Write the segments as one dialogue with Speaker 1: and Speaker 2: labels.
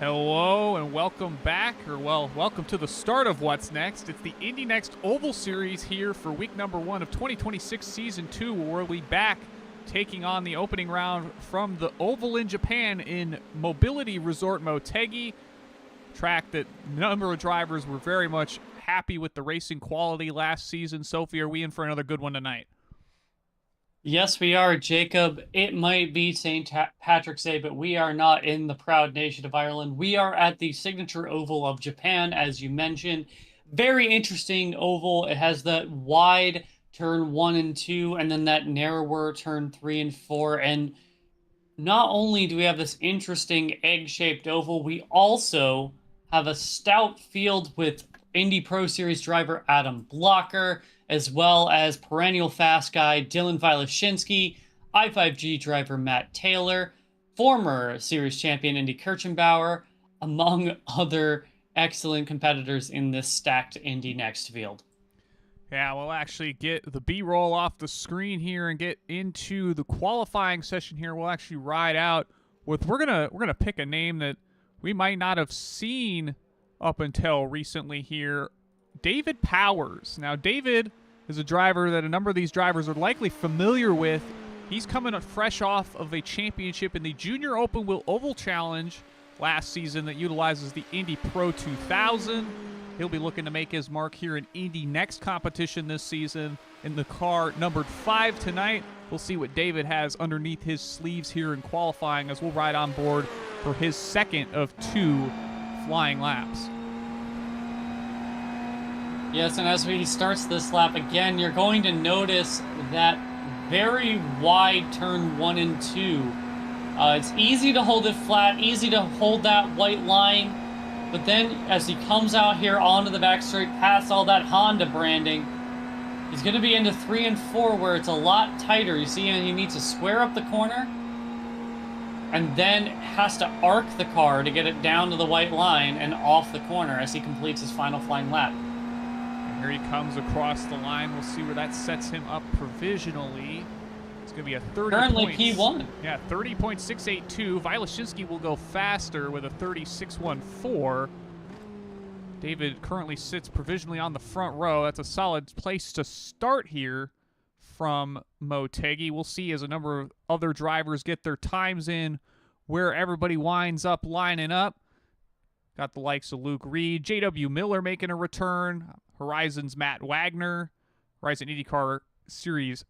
Speaker 1: Hello and welcome back, welcome to the start of What's Next. It's the Indy NXT Oval Series here for week number 1 of 2026 Season 2, where we'll be back taking on the opening round from the Oval in Japan in Mobility Resort Motegi, track that a number of drivers were very much happy with the racing quality last season. Sophie, are we in for another good one tonight?
Speaker 2: Yes, we are, Jacob. It might be St. Patrick's Day, but we are not in the proud nation of Ireland. We are at the signature oval of Japan, as you mentioned. Very interesting oval. It has that wide turn 1 and 2, and then that narrower turn 3 and 4. And not only do we have this interesting egg-shaped oval, we also have a stout field with Indy Pro Series driver Adam Blocker, as well as perennial fast guy Dylan Wieleszynski, I5G driver Matt Taylor, former series champion Indy Kirchenbauer, among other excellent competitors in this stacked Indy NXT field.
Speaker 1: Yeah, we'll actually get the B-roll off the screen here and get into the qualifying session here. We'll actually ride out with we're gonna pick a name that we might not have seen up until recently here. David Powers. Now, David is a driver that a number of these drivers are likely familiar with. He's coming fresh off of a championship in the Junior Open Wheel Oval Challenge last season that utilizes the Indy Pro 2000. He'll be looking to make his mark here in Indy NXT competition this season in the car numbered 5 tonight. We'll see what David has underneath his sleeves here in qualifying as we'll ride on board for his second of 2 flying laps.
Speaker 2: Yes, and as he starts this lap again, you're going to notice that very wide turn 1 and 2. It's easy to hold it flat, easy to hold that white line, but then as he comes out here onto the back straight, past all that Honda branding, he's going to be into 3 and 4 where it's a lot tighter. You see, he needs to square up the corner and then has to arc the car to get it down to the white line and off the corner as he completes his final flying lap.
Speaker 1: Here he comes across the line. We'll see where that sets him up provisionally. It's going to be a 30
Speaker 2: currently
Speaker 1: points.
Speaker 2: P1.
Speaker 1: Yeah, 30.682. Wieleszynski will go faster with a 36.14. David currently sits provisionally on the front row. That's a solid place to start here from Motegi. We'll see as a number of other drivers get their times in where everybody winds up lining up. Got the likes of Luke Reed, J.W. Miller making a return, Horizon's Matt Wagner, Horizon INDYCAR Series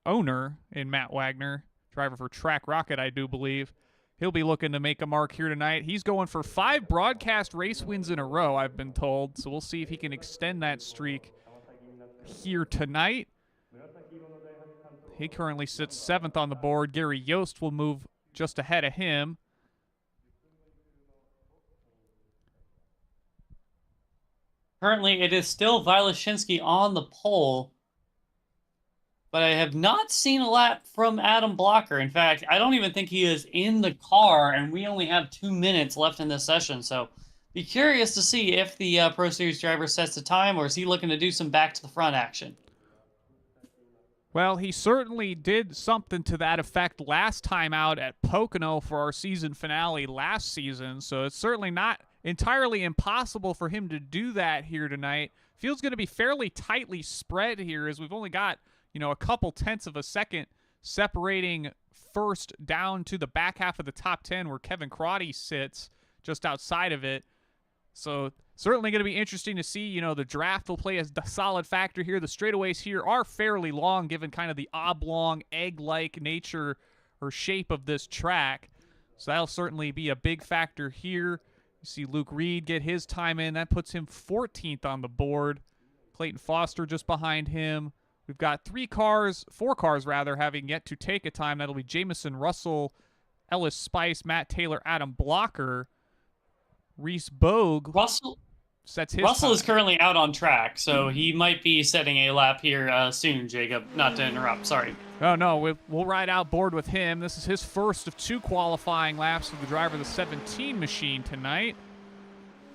Speaker 1: owner in Matt Wagner, driver for Track Rocket, I do believe. He'll be looking to make a mark here tonight. He's going for 5 broadcast race wins in a row, I've been told, so we'll see if he can extend that streak here tonight. He currently sits 7th on the board. Gary Yost will move just ahead of him.
Speaker 2: Currently, it is still Wieleszynski on the pole, but I have not seen a lap from Adam Blocker. In fact, I don't even think he is in the car, and we only have 2 minutes left in this session, so be curious to see if the Pro Series driver sets the time, or is he looking to do some back-to-the-front action?
Speaker 1: Well, he certainly did something to that effect last time out at Pocono for our season finale last season, so it's certainly not entirely impossible for him to do that here tonight. Field's going to be fairly tightly spread here as we've only got, a couple tenths of a second separating first down to the back half of the top 10 where Kevin Crotty sits just outside of it. So certainly going to be interesting to see, the draft will play a solid factor here. The straightaways here are fairly long given kind of the oblong egg-like nature or shape of this track. So that'll certainly be a big factor here. You see Luke Reed get his time in. That puts him 14th on the board. Clayton Foster just behind him. We've got 4 cars having yet to take a time. That'll be Jamison Russell, Ellis Spice, Matt Taylor, Adam Blocker. Reese Bogue sets his
Speaker 2: Russell
Speaker 1: time.
Speaker 2: is currently out on track, so he might be setting a lap here soon, Jacob. Not to interrupt, sorry.
Speaker 1: Oh, no, we'll ride out board with him. This is his first of 2 qualifying laps for the driver of the 17 machine tonight.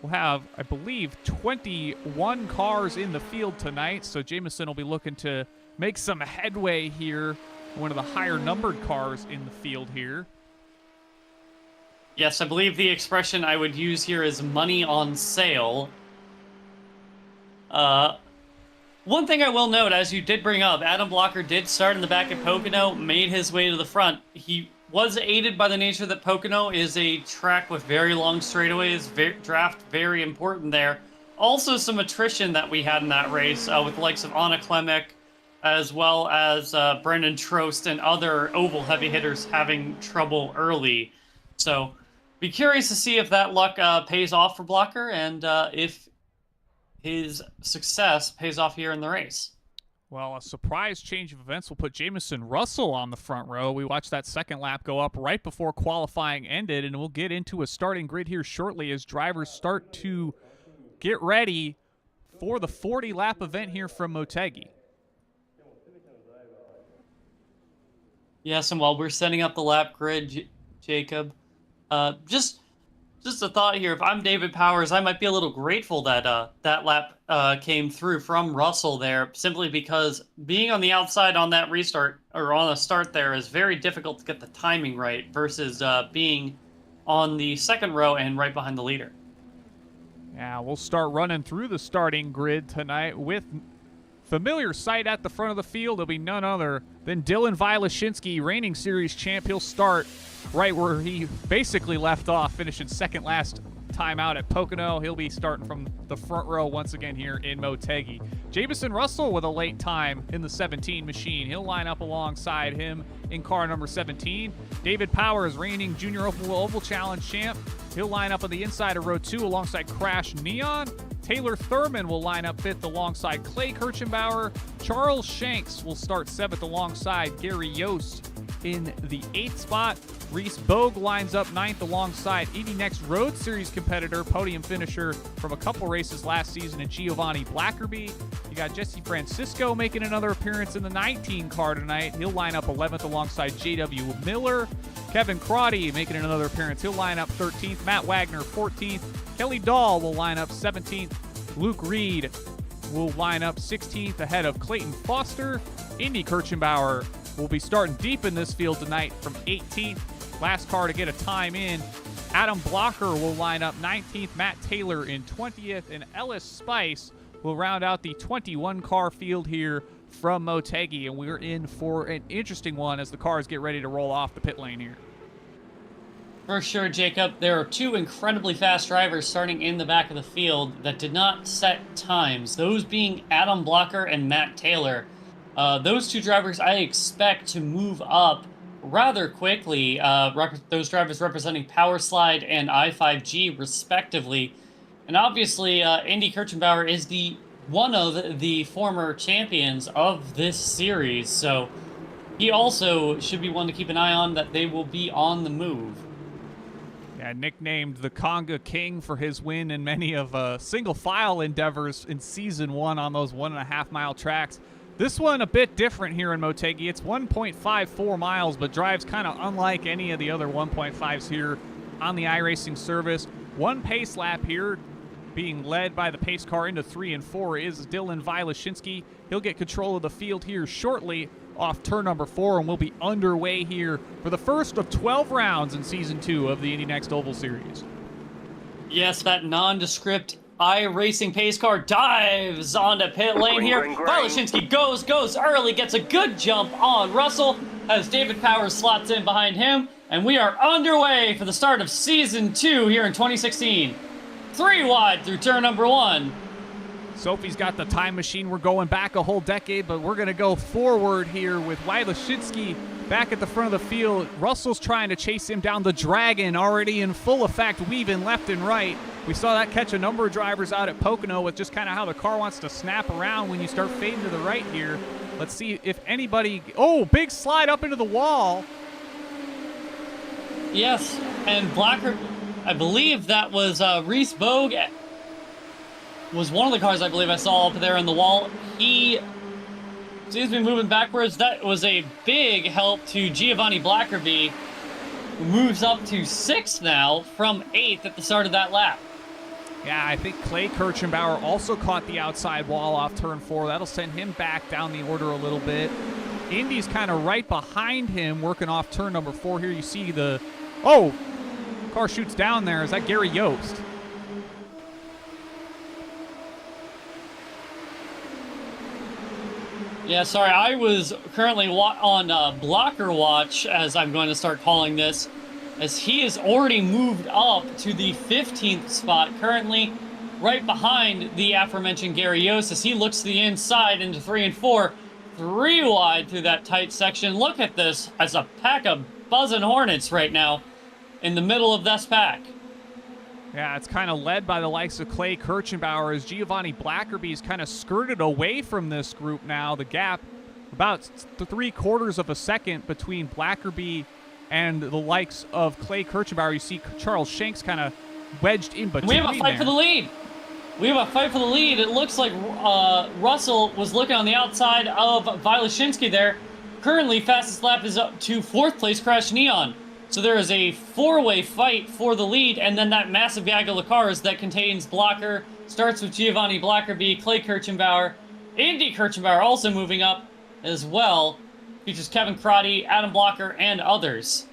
Speaker 1: We'll have, I believe, 21 cars in the field tonight, so Jamison will be looking to make some headway here. One of the higher numbered cars in the field here.
Speaker 2: Yes, I believe the expression I would use here is money on sale. One thing I will note, as you did bring up, Adam Blocker did start in the back at Pocono, made his way to the front. He was aided by the nature that Pocono is a track with very long straightaways, draft very important there. Also some attrition that we had in that race with the likes of Anna Klemek, as well as Brendan Trost and other oval heavy hitters having trouble early. So be curious to see if that luck pays off for Blocker and if his success pays off here in the race.
Speaker 1: Well, a surprise change of events will put Jamison Russell on the front row. We watched that second lap go up right before qualifying ended, and we'll get into a starting grid here shortly as drivers start to get ready for the 40-lap event here from Motegi.
Speaker 2: Yes, and while we're setting up the lap grid, Jacob, just a thought here. If I'm David Powers, I might be a little grateful that that lap came through from Russell there, simply because being on the outside on that restart or on a start there is very difficult to get the timing right versus being on the second row and right behind the leader.
Speaker 1: Yeah, we'll start running through the starting grid tonight with familiar sight at the front of the field. It'll be none other than Dylan Vilashinsky, reigning series champ. He'll start right where he basically left off, finishing second last time out at Pocono. He'll be starting from the front row once again here in Motegi. Jamison Russell with a late time in the 17 machine. He'll line up alongside him in car number 17. David Powers, reigning Junior Oval Challenge champ. He'll line up on the inside of row 2 alongside Crash Neon. Taylor Thurman will line up 5th alongside Clay Kirchenbauer. Charles Shanks will start 7th alongside Gary Yost in the 8th spot. Reese Bogue lines up 9th alongside Indy NXT Road Series competitor, podium finisher from a couple races last season, in Giovanni Blackerby. You got Jesse Francisco making another appearance in the 19 car tonight. He'll line up 11th alongside J.W. Miller. Kevin Crotty making another appearance. He'll line up 13th. Matt Wagner 14th. Kelly Dahl will line up 17th. Luke Reed will line up 16th ahead of Clayton Foster. Indy Kirchenbauer will be starting deep in this field tonight from 18th. Last car to get a time in. Adam Blocker will line up 19th. Matt Taylor in 20th. And Ellis Spice will round out the 21-car field here from Motegi. And we're in for an interesting one as the cars get ready to roll off the pit lane here.
Speaker 2: For sure, Jacob. There are two incredibly fast drivers starting in the back of the field that did not set times, those being Adam Blocker and Matt Taylor. Those two drivers I expect to move up rather quickly. Those drivers representing Powerslide and i5G, respectively. And obviously, Indy Kirchenbauer is one of the former champions of this series, so he also should be one to keep an eye on, that they will be on the move.
Speaker 1: Yeah, nicknamed the Conga King for his win in many of single file endeavors in Season 1 on those 1.5 mile tracks. This one a bit different here in Motegi. It's 1.54 miles, but drives kind of unlike any of the other 1.5s here on the iRacing service. One pace lap here, being led by the pace car into 3 and 4, is Dylan Vilashinsky. He'll get control of the field here shortly off turn number 4, and we'll be underway here for the first of 12 rounds in Season 2 of the Indy NXT Oval Series.
Speaker 2: Yes, that nondescript iRacing pace car dives onto pit lane here. Vilashinsky goes early, gets a good jump on Russell as David Powers slots in behind him, and we are underway for the start of Season 2 here in 2016. 3 wide through turn number 1.
Speaker 1: Sophie's got the time machine. We're going back a whole decade, but we're going to go forward here with Vilashinsky back at the front of the field. Russell's trying to chase him down. The Dragon already in full effect, weaving left and right. We saw that catch a number of drivers out at Pocono with just kind of how the car wants to snap around when you start fading to the right here. Let's see if anybody... Oh, big slide up into the wall.
Speaker 2: Yes, and Blacker, I believe that was Reese Bogue, was one of the cars I believe I saw up there in the wall. He seems to be moving backwards. That was a big help to Giovanni Blackerby, who moves up to 6th now from 8th at the start of that lap.
Speaker 1: Yeah, I think Clay Kirchenbauer also caught the outside wall off turn 4. That'll send him back down the order a little bit. Indy's kind of right behind him, working off turn number 4 here. You see the... Oh! Car shoots down there. Is that Gary Yost?
Speaker 2: Yeah, sorry, I was currently on blocker watch, as I'm going to start calling this, as he has already moved up to the 15th spot, currently right behind the aforementioned Gary Yost, as he looks to the inside into 3 and 4, 3 wide through that tight section. Look at this as a pack of buzzing hornets right now in the middle of this pack.
Speaker 1: Yeah, it's kind of led by the likes of Clay Kirchenbauer as Giovanni Blackerby's kind of skirted away from this group now. The gap about 3/4 of a second between Blackerby and the likes of Clay Kirchenbauer. You see Charles Shanks kind of wedged in between.
Speaker 2: We have a fight for the lead. We have a fight for the lead. It looks like Russell was looking on the outside of Vilashinsky there. Currently, fastest lap is up to 4th place Crash Neon. So there is a 4-way fight for the lead, and then that massive gaggle of cars that contains Blocker, starts with Giovanni Blackerby, Clay Kirchenbauer, Indy Kirchenbauer also moving up as well. Features Kevin Crotty, Adam Blocker, and others.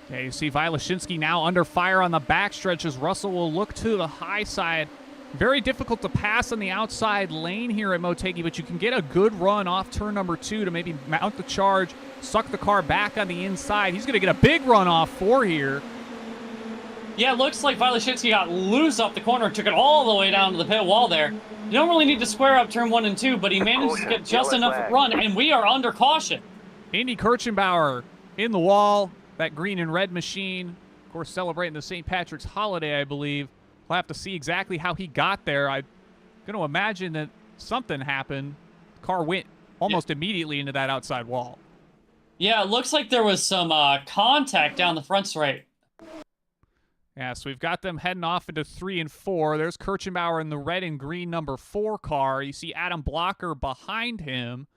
Speaker 1: Okay, you see Vilashinsky now under fire on the backstretch as Russell will look to the high side. Very difficult to pass on the outside lane here at Motegi, but you can get a good run off turn number 2 to maybe mount the charge, suck the car back on the inside. He's going to get a big run off 4 here.
Speaker 2: Yeah, it looks like Vilashinsky got loose off the corner, took it all the way down to the pit wall there. You don't really need to square up turn 1 and 2, but he managed to get just enough run, and we are under caution.
Speaker 1: Indy Kirchenbauer in the wall, that green and red machine. Of course, celebrating the St. Patrick's holiday, I believe. We'll have to see exactly how he got there. I'm going to imagine that something happened. The car went almost immediately into that outside wall.
Speaker 2: Yeah, it looks like there was some contact down the front straight.
Speaker 1: Yeah, so we've got them heading off into 3 and 4. There's Kirchenbauer in the red and green number 4 car. You see Adam Blocker behind him.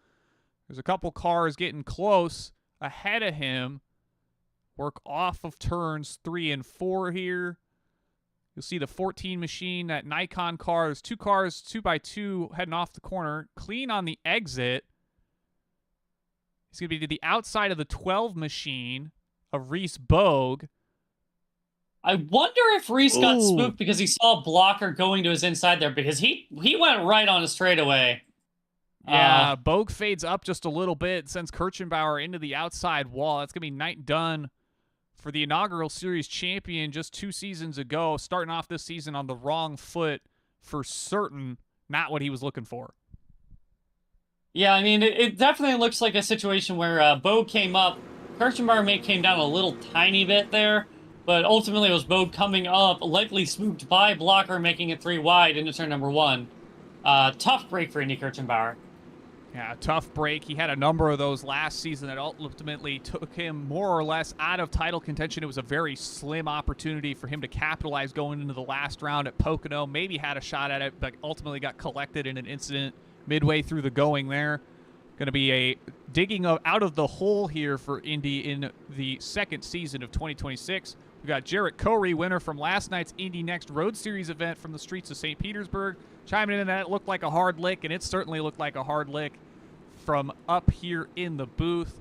Speaker 1: There's a couple cars getting close ahead of him. Work off of turns 3 and 4 here. You'll see the 14 machine, that Nikon car. There's 2 cars, 2x2, heading off the corner. Clean on the exit. He's going to be to the outside of the 12 machine of Reese Bogue.
Speaker 2: I wonder if Reese got spooked because he saw Blocker going to his inside there, because he went right on a straightaway.
Speaker 1: Yeah, Bogue fades up just a little bit, sends Kirchenbauer into the outside wall. That's going to be night done for the inaugural series champion just 2 seasons ago, starting off this season on the wrong foot for certain. Not what he was looking for.
Speaker 2: Yeah, I mean, it definitely looks like a situation where Bogue came up. Kirchenbauer came down a little tiny bit there, but ultimately it was Bogue coming up, likely spooked by Blocker, making it 3 wide into turn number 1. Tough break for Indy Kirchenbauer.
Speaker 1: Yeah, tough break. He had a number of those last season that ultimately took him more or less out of title contention. It was a very slim opportunity for him to capitalize going into the last round at Pocono. Maybe had a shot at it, but ultimately got collected in an incident midway through the going there. Going to be a digging out of the hole here for Indy in the second season of 2026. We've got Jarrett Corey, winner from last night's Indy Next Road Series event from the streets of St. Petersburg, chiming in that it looked like a hard lick, and it certainly looked like a hard lick from up here in the booth.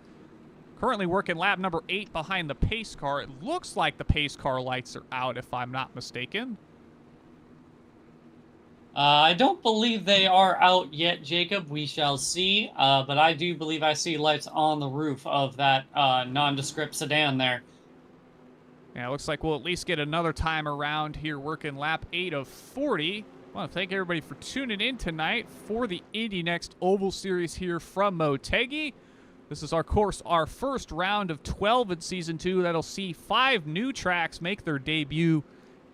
Speaker 1: Currently working lap number 8 behind the pace car. It looks like the pace car lights are out, if I'm not mistaken.
Speaker 2: I don't believe they are out yet, Jacob. We shall see. But I do believe I see lights on the roof of that nondescript sedan there.
Speaker 1: Yeah, it looks like we'll at least get another time around here working lap 8 of 40. I want to thank everybody for tuning in tonight for the Indy Next Oval Series here from Motegi. This is, of course, our first round of 12 in Season 2. That'll see 5 new tracks make their debut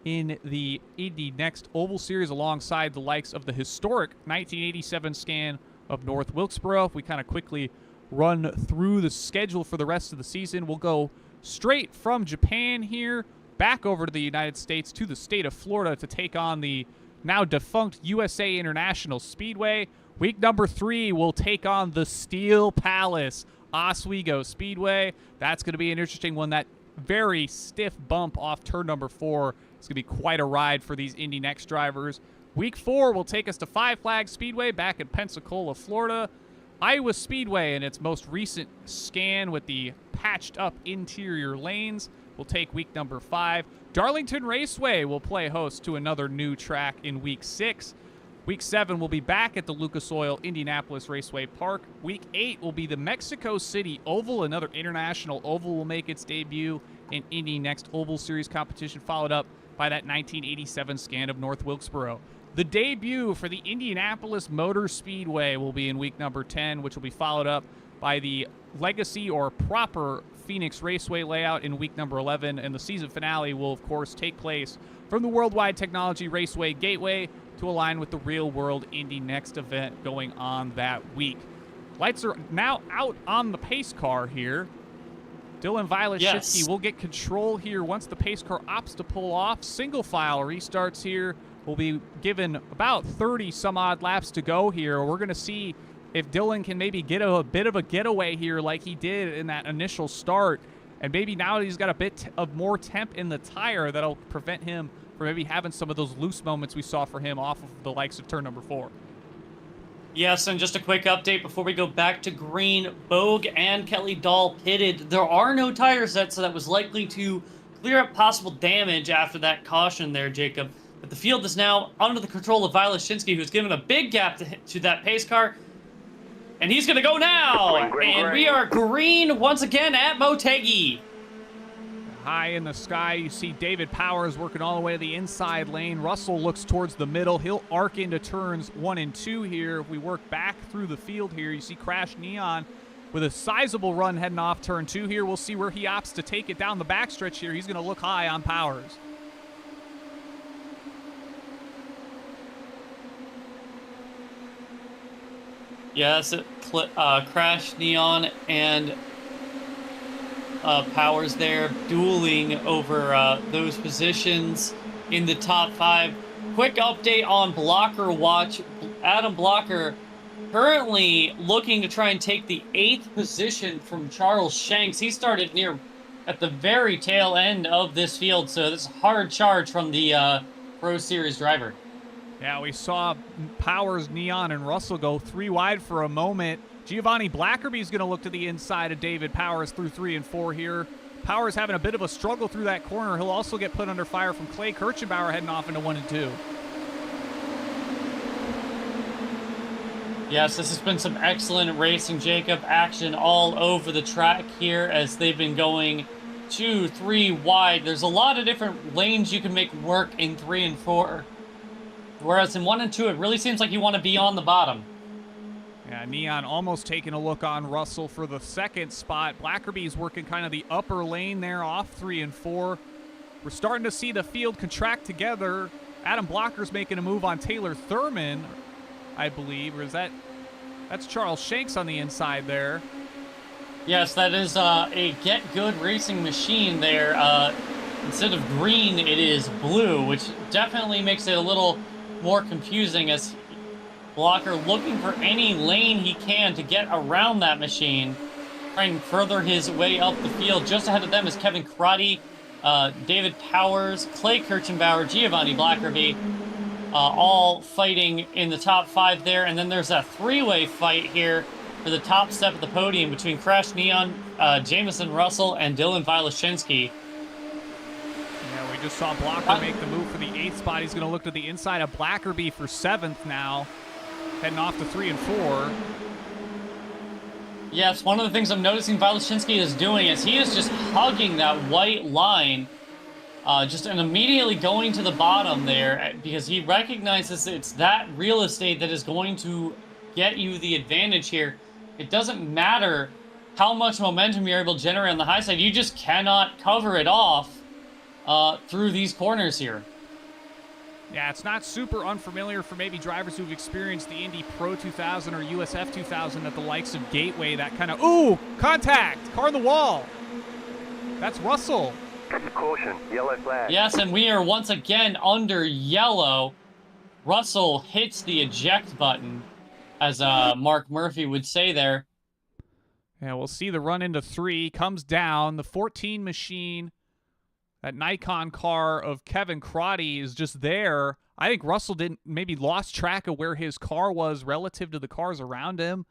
Speaker 1: in the Indy Next Oval Series alongside the likes of the historic 1987 scan of North Wilkesboro. If we kind of quickly run through the schedule for the rest of the season, we'll go straight from Japan here, back over to the United States to the state of Florida to take on the now defunct USA International Speedway. Week number 3 will take on the Steel Palace Oswego Speedway. That's going to be an interesting one. That very stiff bump off turn number 4 is going to be quite a ride for these Indy Next drivers. Week 4 will take us to Five Flags Speedway back in Pensacola, Florida. Iowa Speedway in its most recent scan with the patched up interior lanes. will take week number 5. Darlington Raceway will play host to another new track in week 6. Week 7 will be back at the Lucas Oil Indianapolis Raceway Park. Week 8 will be the Mexico City Oval. Another international oval will make its debut in Indy NXT Oval Series competition, followed up by that 1987 scan of North Wilkesboro. The debut for the Indianapolis Motor Speedway will be in week number 10, which will be followed up by the Legacy or proper Phoenix Raceway layout in week number 11. And the season finale will, of course, take place from the Worldwide Technology Raceway Gateway to align with the Real World Indy NXT event going on that week. Lights are now out on the pace car here. Dylan Vilashinsky will get control here once the pace car opts to pull off. Single file restarts here. Will be given about 30 some odd laps to go here. We're going to see if Dylan can maybe get a bit of a getaway here like he did in that initial start. And maybe now he's got a bit of more temp in the tire that'll prevent him from maybe having some of those loose moments we saw for him off of the likes of turn number 4.
Speaker 2: Yes, and just a quick update before we go back to green. Bogue and Kelly Dahl pitted. There are no tire sets, so that was likely to clear up possible damage after that caution there, Jacob. But the field is now under the control of Vilashinsky, who's given a big gap to that pace car. And he's going to go now! Green. We are green once again at Motegi.
Speaker 1: High in the sky, you see David Powers working all the way to the inside lane. Russell looks towards the middle. He'll arc into turns 1 and 2 here. If we work back through the field here, you see Crash Neon with a sizable run heading off turn 2 here. We'll see where he opts to take it down the backstretch here. He's going to look high on Powers.
Speaker 2: Yes, Crash Neon and Powers there dueling over those positions in the top 5. Quick update on Blocker Watch. Adam Blocker currently looking to try and take the 8th position from Charles Shanks. He started near at the very tail end of this field, so this is a hard charge from the Pro Series driver.
Speaker 1: Yeah, we saw Powers, Neon, and Russell go 3 wide for a moment. Giovanni Blackerby's going to look to the inside of David Powers through 3 and 4 here. Powers having a bit of a struggle through that corner. He'll also get put under fire from Clay Kirchenbauer heading off into 1 and 2.
Speaker 2: Yes, this has been some excellent racing, Jacob. Action all over the track here as they've been going 2, 3 wide. There's a lot of different lanes you can make work in 3 and 4. Whereas in 1 and 2, it really seems like you want to be on the bottom.
Speaker 1: Yeah, Neon almost taking a look on Russell for the 2nd spot. Blackerby's working kind of the upper lane there off 3 and 4. We're starting to see the field contract together. Adam Blocker's making a move on Taylor Thurman, I believe. Or is that's Charles Shanks on the inside there.
Speaker 2: Yes, that is a Get Good Racing machine there. Instead of green, it is blue, which definitely makes it a little more confusing as Blocker looking for any lane he can to get around that machine, trying to further his way up the field. Just ahead of them is Kevin Crotty, David Powers, Clay Kirchenbauer, Giovanni Blackerby, all fighting in the top 5 there. And then there's a 3-way fight here for the top step of the podium between Crash Neon, Jamison Russell, and Dylan Vilashinsky.
Speaker 1: Yeah, we just saw Blocker make the move for the 8th spot. He's going to look to the inside of Blackerby for 7th now, heading off to 3 and 4.
Speaker 2: Yes, one of the things I'm noticing Vilashinsky is doing is he is just hugging that white line, and immediately going to the bottom there because he recognizes it's that real estate that is going to get you the advantage here. It doesn't matter how much momentum you're able to generate on the high side. You just cannot cover it off through these corners here.
Speaker 1: Yeah, it's not super unfamiliar for maybe drivers who've experienced the Indy Pro 2000 or USF 2000 at the likes of Gateway, that kind of, ooh, contact, car on the wall. That's Russell.
Speaker 3: Caution, yellow flag.
Speaker 2: Yes, and we are once again under yellow. Russell hits the eject button, as Mark Murphy would say there.
Speaker 1: Yeah, we'll see the run into 3, comes down, the 14 machine. That Nikon car of Kevin Crotty is just there. I think Russell maybe lost track of where his car was relative to the cars around him.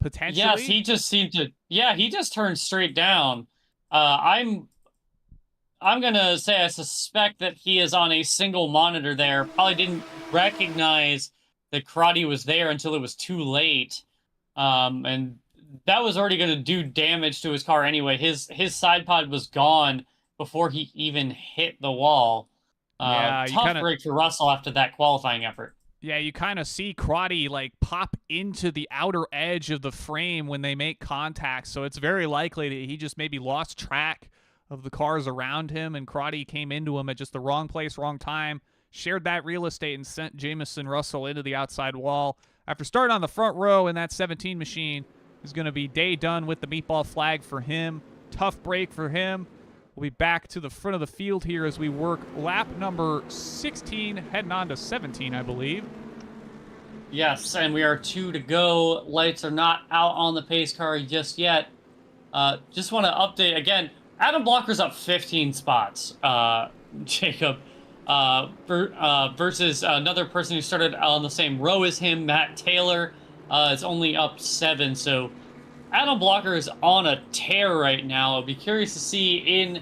Speaker 1: Potentially.
Speaker 2: Yes, he just seemed to. Yeah, he just turned straight down. I'm I'm going to say I suspect that he is on a single monitor there. Probably didn't recognize that Karate was there until it was too late. And that was already going to do damage to his car anyway. His side pod was gone before he even hit the wall. Tough break for Russell after that qualifying effort.
Speaker 1: Yeah, you kind of see Karate like pop into the outer edge of the frame when they make contact, so it's very likely that he just maybe lost track of the cars around him, and Karate came into him at just the wrong place, wrong time, shared that real estate, and sent Jamison Russell into the outside wall. After starting on the front row in that 17 machine, is going to be day done with the meatball flag for him. Tough break for him. We'll be back to the front of the field here as we work lap number 16, heading on to 17, I believe.
Speaker 2: Yes, and we are 2 to go. Lights are not out on the pace car just yet. Just want to update again. Adam Blocker's up 15 spots, Jacob, versus another person who started on the same row as him, Matt Taylor, is only up 7. So Adam Blocker is on a tear right now. I'll be curious to see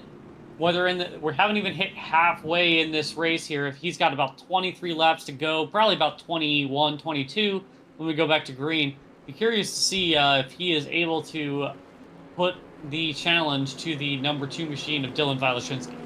Speaker 2: we haven't even hit halfway in this race here. If he's got about 23 laps to go, probably about 21, 22 when we go back to green. Be curious to see if he is able to put the challenge to the number 2 machine of Dylan Vilashinsky.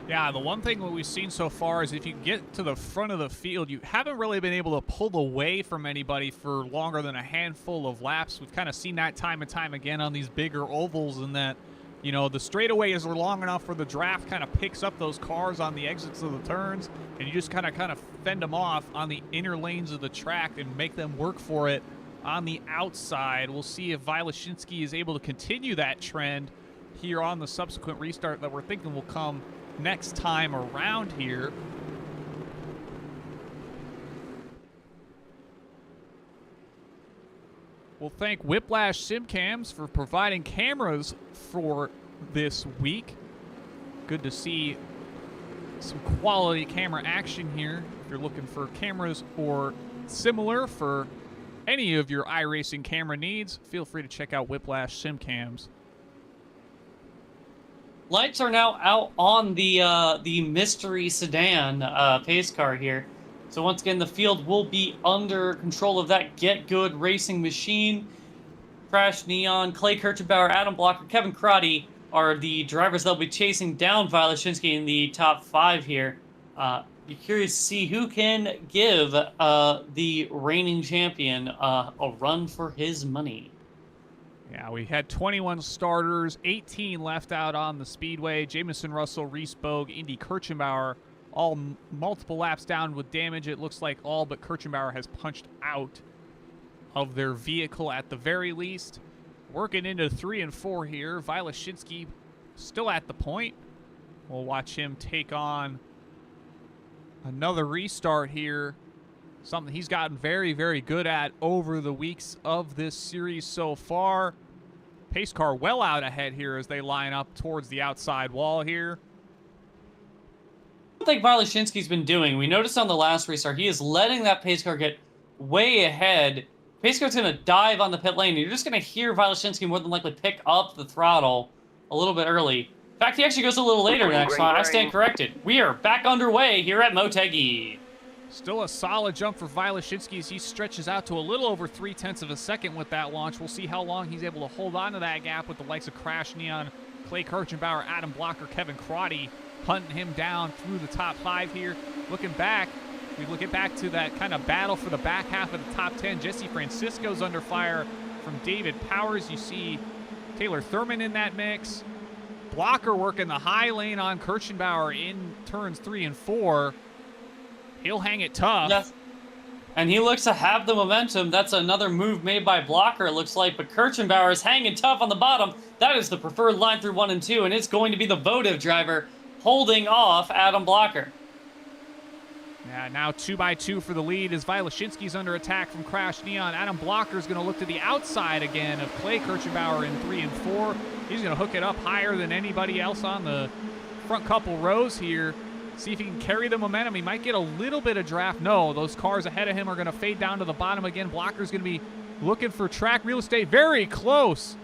Speaker 1: Yeah, the one thing that we've seen so far is if you get to the front of the field, you haven't really been able to pull away from anybody for longer than a handful of laps. We've kind of seen that time and time again on these bigger ovals, and that, you know, the straightaways are long enough where the draft kind of picks up those cars on the exits of the turns, and you just kind of fend them off on the inner lanes of the track and make them work for it on the outside. We'll see if Vilashinsky is able to continue that trend here on the subsequent restart that we're thinking will come next time around here. We'll thank Whiplash Simcams for providing cameras for this week. Good to see some quality camera action here. If you're looking for cameras or similar for any of your iRacing camera needs, feel free to check out Whiplash Simcams.
Speaker 2: Lights are now out on the mystery sedan pace car here. So once again, the field will be under control of that Get Good racing machine. Crash Neon, Clay Kirchenbauer, Adam Blocker, Kevin Karate are the drivers that'll be chasing down Vilashinsky in the top 5 here. Be curious to see who can give the reigning champion a run for his money.
Speaker 1: Yeah, we had 21 starters, 18 left out on the speedway. Jamison Russell, Reese Bogue, Indy Kirchenbauer, all multiple laps down with damage. It looks like all but Kirchenbauer has punched out of their vehicle at the very least. Working into 3 and 4 here. Vilashinsky still at the point. We'll watch him take on another restart here. Something he's gotten very, very good at over the weeks of this series so far. Pace car well out ahead here as they line up towards the outside wall here.
Speaker 2: I think Vilashinsky's been doing. We noticed on the last restart, he is letting that pace car get way ahead. Pace car's going to dive on the pit lane. You're just going to hear Vilashinsky more than likely pick up the throttle a little bit early. In fact, he actually goes a little later next time. I stand corrected. We are back underway here at MOTEGI.
Speaker 1: Still a solid jump for Vilashinsky as he stretches out to a little over 0.3 of a second with that launch. We'll see how long he's able to hold on to that gap with the likes of Crash Neon, Clay Kirchenbauer, Adam Blocker, Kevin Karate hunting him down through the top 5 here. Looking back, we get back to that kind of battle for the back half of the top 10. Jesse Francisco's under fire from David Powers. You see Taylor Thurman in that mix. Blocker working the high lane on Kirchenbauer in turns 3 and 4. He'll hang it tough.
Speaker 2: Yes. And he looks to have the momentum. That's another move made by Blocker, it looks like. But Kirchenbauer is hanging tough on the bottom. That is the preferred line through 1 and 2. And it's going to be the votive driver holding off Adam Blocker.
Speaker 1: Yeah, now 2x2 for the lead as Vilashinsky's under attack from Crash Neon. Adam Blocker's going to look to the outside again of Clay Kirchenbauer in 3 and 4. He's going to hook it up higher than anybody else on the front couple rows here. See if he can carry the momentum. He might get a little bit of draft. No, those cars ahead of him are going to fade down to the bottom again. Blocker's going to be looking for track real estate. Very close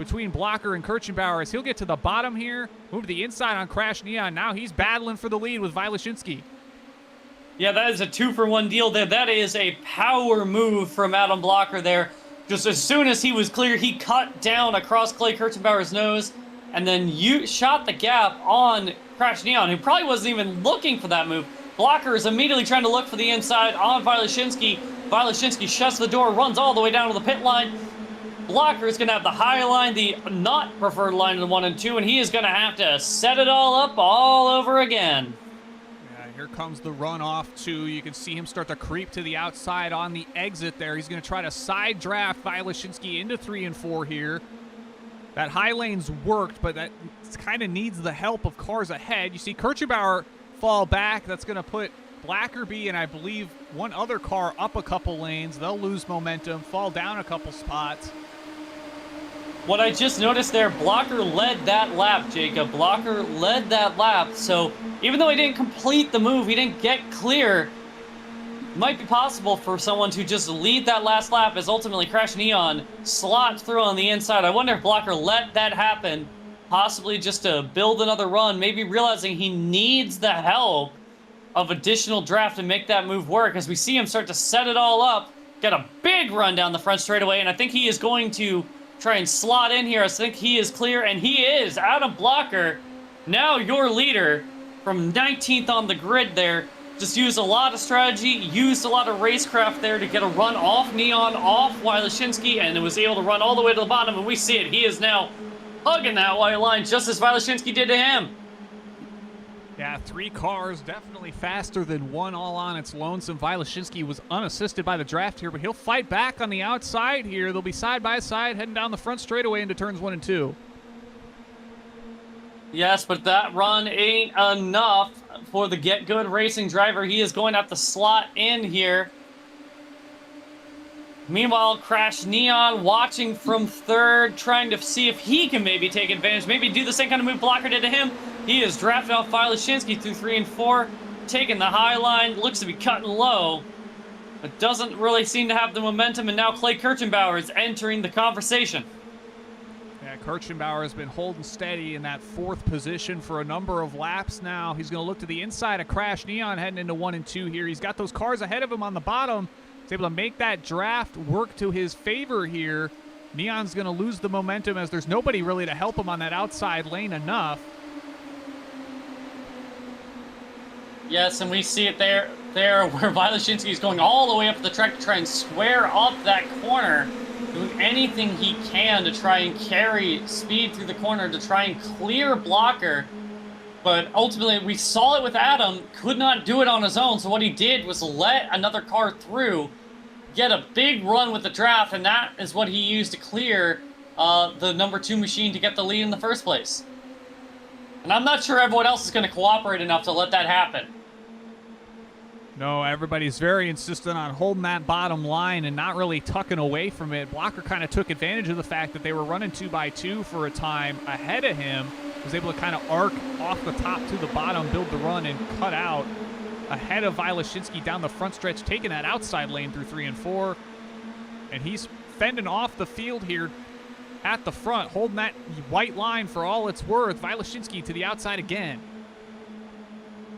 Speaker 1: between Blocker and Kirchenbauer as he'll get to the bottom here, move to the inside on Crash Neon. Now he's battling for the lead with Wylashinski.
Speaker 2: Yeah, that is a 2-for-1 deal there. That is a power move from Adam Blocker there. Just as soon as he was clear, he cut down across Clay Kirchenbauer's nose and then shot the gap on Crash Neon, who probably wasn't even looking for that move. Blocker is immediately trying to look for the inside on Wylashinski. Wylashinski shuts the door, runs all the way down to the pit line. Blocker is going to have the high line, the not preferred line in the 1 and 2, and he is going to have to set it all up all over again.
Speaker 1: Yeah, here comes the runoff, too. You can see him start to creep to the outside on the exit there. He's going to try to side draft Wylashinski into 3 and 4 here. That high lane's worked, but that kind of needs the help of cars ahead. You see Kirchenbauer fall back. That's going to put Blackerby and I believe one other car up a couple lanes. They'll lose momentum, fall down a couple spots.
Speaker 2: What I just noticed there, Blocker led that lap, Jacob. Blocker led that lap, so even though he didn't complete the move, he didn't get clear, it might be possible for someone to just lead that last lap as ultimately Crash Neon slots through on the inside. I wonder if Blocker let that happen, possibly just to build another run, maybe realizing he needs the help of additional draft to make that move work as we see him start to set it all up, get a big run down the front straightaway, and I think he is going to try and slot in here. I think he is clear, and he is. Adam Blocker, now your leader from 19th on the grid there. Just used a lot of strategy, used a lot of racecraft there to get a run off Neon, off Wylashinski, and was able to run all the way to the bottom, and we see it. He is now hugging that white line just as Wylashinski did to him.
Speaker 1: Yeah, 3 cars, definitely faster than one all on its lonesome. Wylashinski was unassisted by the draft here, but he'll fight back on the outside here. They'll be side by side heading down the front straightaway into turns 1 and 2.
Speaker 2: Yes, but that run ain't enough for the Get Good Racing driver. He is going to have to slot in here. Meanwhile, Crash Neon watching from 3rd, trying to see if he can maybe take advantage, maybe do the same kind of move Blocker did to him. He is drafting off Wylashinski through 3 and 4, taking the high line, looks to be cutting low, but doesn't really seem to have the momentum, and now Clay Kirchenbauer is entering the conversation.
Speaker 1: Yeah, Kirchenbauer has been holding steady in that 4th position for a number of laps now. He's going to look to the inside of Crash Neon heading into 1 and 2 here. He's got those cars ahead of him on the bottom. He's able to make that draft work to his favor here. Neon's going to lose the momentum as there's nobody really to help him on that outside lane enough.
Speaker 2: Yes, and we see it there where Wylashinski is going all the way up the track to try and square up that corner, doing anything he can to try and carry speed through the corner to try and clear Blocker. But ultimately, we saw it with Adam, could not do it on his own, so what he did was let another car through, get a big run with the draft, and that is what he used to clear the number 2 machine to get the lead in the first place. And I'm not sure everyone else is going to cooperate enough to let that happen.
Speaker 1: No, everybody's very insistent on holding that bottom line and not really tucking away from it. Blocker kind of took advantage of the fact that they were running 2x2 for a time ahead of him. Was able to kind of arc off the top to the bottom, build the run, and cut out ahead of Wylashinski down the front stretch, taking that outside lane through 3 and 4. And he's fending off the field here at the front, holding that white line for all it's worth. Wylashinski to the outside again.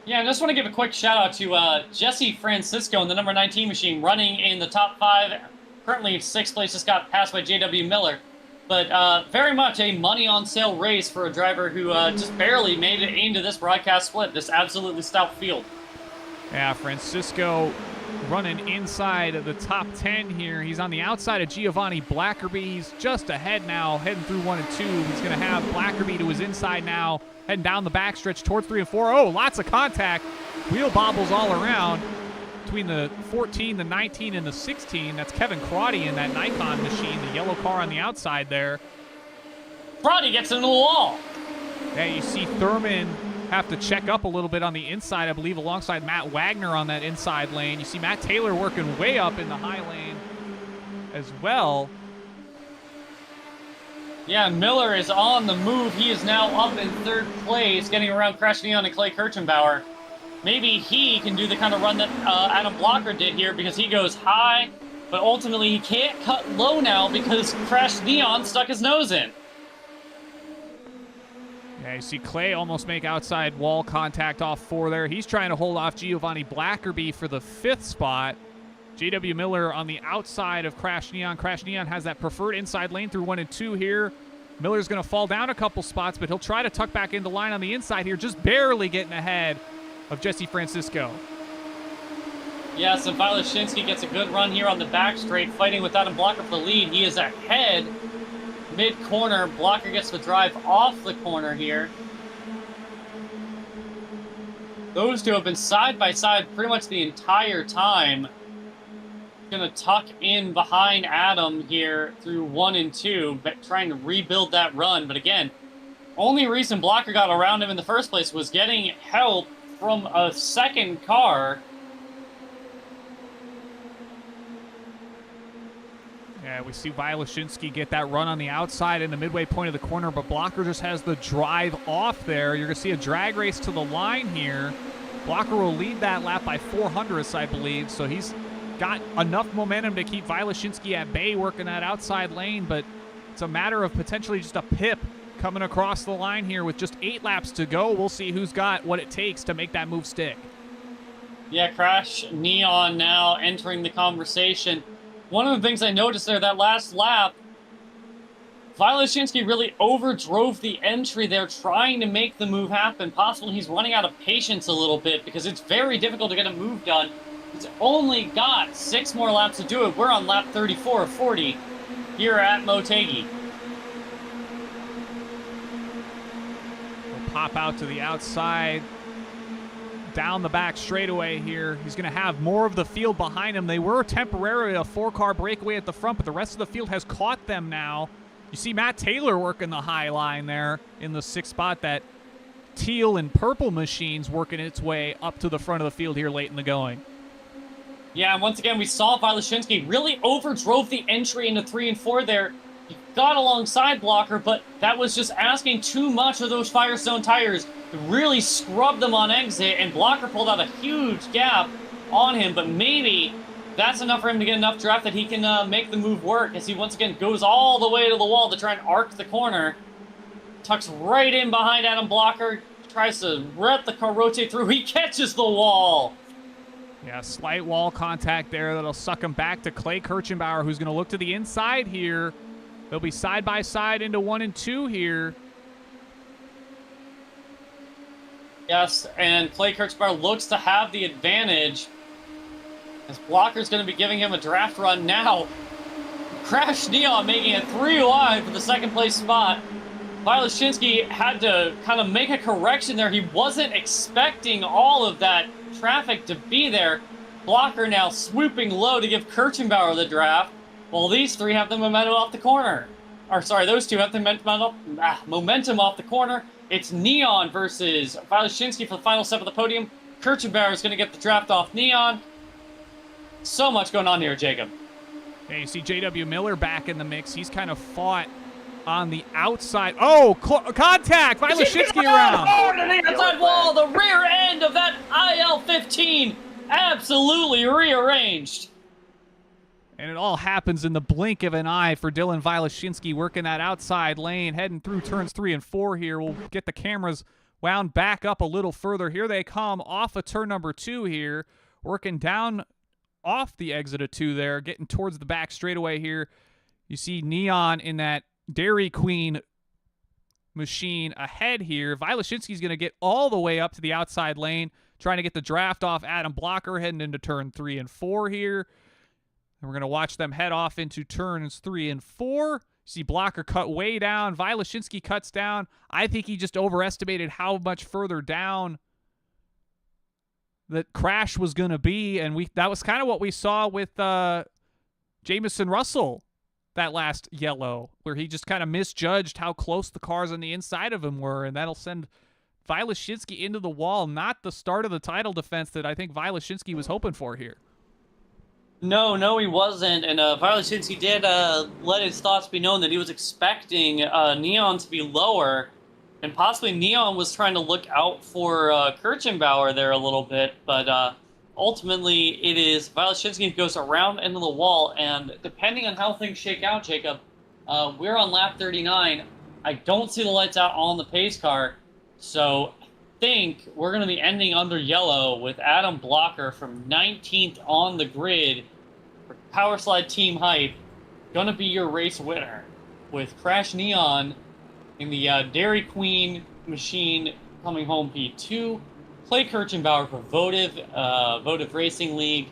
Speaker 2: Yeah, I just want to give a quick shout out to Jesse Francisco in the number 19 machine, running in the top 5, currently in 6th place, just got passed by J.W. Miller. But very much a money on sale race for a driver who just barely made it into this broadcast split, this absolutely stout field.
Speaker 1: Yeah, Francisco running inside of the top 10 here. He's on the outside of Giovanni Blackerby. He's just ahead now, heading through 1 and 2. He's going to have Blackerby to his inside now, heading down the backstretch towards 3 and 4. Oh, lots of contact. Wheel bobbles all around between the 14, the 19, and the 16. That's Kevin Crotty in that Nikon machine, the yellow car on the outside there.
Speaker 2: Crotty gets into the wall.
Speaker 1: Yeah, you see Thurman have to check up a little bit on the inside, I believe, alongside Matt Wagner on that inside lane. You see Matt Taylor working way up in the high lane as well.
Speaker 2: Yeah, Miller is on the move. He is now up in 3rd place, getting around Crash Neon and Clay Kirchenbauer. Maybe he can do the kind of run that Adam Blocker did here because he goes high, but ultimately he can't cut low now because Crash Neon stuck his nose in.
Speaker 1: Yeah, you see Clay almost make outside wall contact off 4 there. He's trying to hold off Giovanni Blackerby for the 5th spot. J.W. Miller on the outside of Crash Neon. Crash Neon has that preferred inside lane through 1 and 2 here. Miller's going to fall down a couple spots, but he'll try to tuck back into line on the inside here, just barely getting ahead of Jesse Francisco.
Speaker 2: Yes, and Vilashinsky gets a good run here on the back straight, fighting with Adam Blocker for the lead. He is ahead mid-corner. Blocker gets the drive off the corner here. Those two have been side by side pretty much the entire time. Going to tuck in behind Adam here through 1 and 2, but trying to rebuild that run. But again, only reason Blocker got around him in the first place was getting help from a second car.
Speaker 1: Yeah, we see Vilashinsky get that run on the outside in the midway point of the corner, but Blocker just has the drive off there. You're going to see a drag race to the line here. Blocker will lead that lap by 400ths, I believe, so he's got enough momentum to keep Vilashinsky at bay working that outside lane, but it's a matter of potentially just a pip coming across the line here with just 8 laps to go. We'll see who's got what it takes to make that move stick.
Speaker 2: Yeah, Crash Neon now entering the conversation. One of the things I noticed there, that last lap, Vilashinsky really overdrove the entry there, trying to make the move happen. Possibly he's running out of patience a little bit because it's very difficult to get a move done. He's only got 6 more laps to do it. We're on lap 34 of 40 here at Motegi.
Speaker 1: We'll pop out to the outside, down the back straightaway here. He's going to have more of the field behind him. They were temporarily a 4-car breakaway at the front, but the rest of the field has caught them now. You see Matt Taylor working the high line there in the 6th spot. That teal and purple machine's working its way up to the front of the field here late in the going.
Speaker 2: Yeah, and once again, we saw Vilashinsky really overdrove the entry into 3 and 4 there. He got alongside Blocker, but that was just asking too much of those Firestone tires. It really scrubbed them on exit, and Blocker pulled out a huge gap on him, but maybe that's enough for him to get enough draft that he can make the move work as he once again goes all the way to the wall to try and arc the corner. Tucks right in behind Adam Blocker, tries to let the car rotate through. He catches the wall.
Speaker 1: Yeah, slight wall contact there that'll suck him back to Clay Kirchenbauer, who's going to look to the inside here. They'll be side by side into 1 and 2 here.
Speaker 2: Yes, and Clay Kirchenbauer looks to have the advantage as Blocker's going to be giving him a draft run now. Crash Neon making it 3 wide for the 2nd place spot. Vilashinsky had to kind of make a correction there. He wasn't expecting all of that traffic to be there. Blocker now swooping low to give Kirchenbauer the draft, while these 3 have the momentum off the corner. Or sorry, those 2 have the momentum off the corner. It's Neon versus Vilashinsky for the final step of the podium. Kirchenbauer is going to get the draft off Neon. So much going on here, Jacob.
Speaker 1: Yeah, you see J.W. Miller back in the mix. He's kind of fought on the outside. Oh, contact! Vilashinsky around.
Speaker 2: Oh, to the outside wall. The rear end of that IL-15 absolutely rearranged.
Speaker 1: And it all happens in the blink of an eye for Dylan Vilashinsky working that outside lane, heading through turns 3 and 4 here. We'll get the cameras wound back up a little further. Here they come off of turn number 2 here, working down off the exit of 2 there, getting towards the back straightaway here. You see Neon in that Dairy Queen machine ahead here. Vilashinsky's going to get all the way up to the outside lane, trying to get the draft off Adam Blocker, heading into turn 3 and 4 here. And we're going to watch them head off into turns 3 and 4. See Blocker cut way down. Vilashinsky cuts down. I think he just overestimated how much further down that Crash was going to be, and that was kind of what we saw with Jamison Russell that last yellow, where he just kind of misjudged how close the cars on the inside of him were, and that'll send Vilashinsky into the wall. Not the start of the title defense that I think Vilashinsky was hoping for here.
Speaker 2: No, he wasn't, and Vilashinsky did let his thoughts be known that he was expecting Neon to be lower, and possibly Neon was trying to look out for Kirchenbauer there a little bit, but ultimately it is Vilashinsky who goes around into the wall, and depending on how things shake out, Jacob, we're on lap 39. I don't see the lights out on the pace car, so I think we're going to be ending under yellow with Adam Blocker from 19th on the grid for Power Slide Team Hype. Going to be your race winner with Crash Neon in the Dairy Queen machine coming home P2. Clay Kirchenbauer for Votive Racing League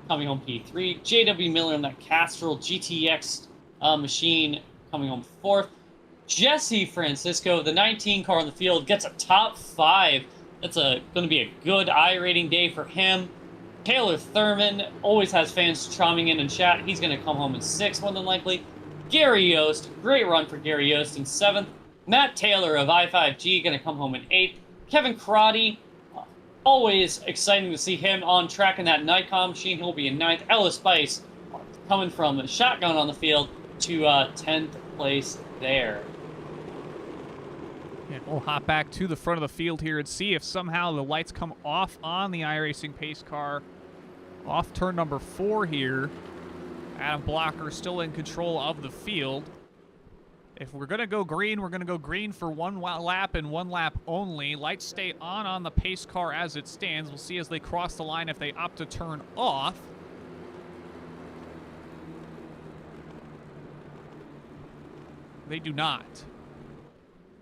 Speaker 2: coming home P3. JW Miller in that Castrol GTX machine coming home 4th. Jesse Francisco, the 19 car on the field, gets a top 5. That's going to be a good iRating day for him. Taylor Thurman always has fans chiming in chat. He's going to come home in 6th, more than likely. Gary Yost, great run for Gary Yost in 7th. Matt Taylor of I5G going to come home in 8th. Kevin Crotty, always exciting to see him on track in that Nikon machine. He'll be in 9th. Ellis Spice coming from the shotgun on the field to 10th place there.
Speaker 1: Yeah, we'll hop back to the front of the field here and see if somehow the lights come off on the iRacing pace car. Off turn number 4 here. Adam Blocker still in control of the field. If we're going to go green, we're going to go green for 1 lap and 1 lap only. Lights stay on the pace car as it stands. We'll see as they cross the line if they opt to turn off. They do not.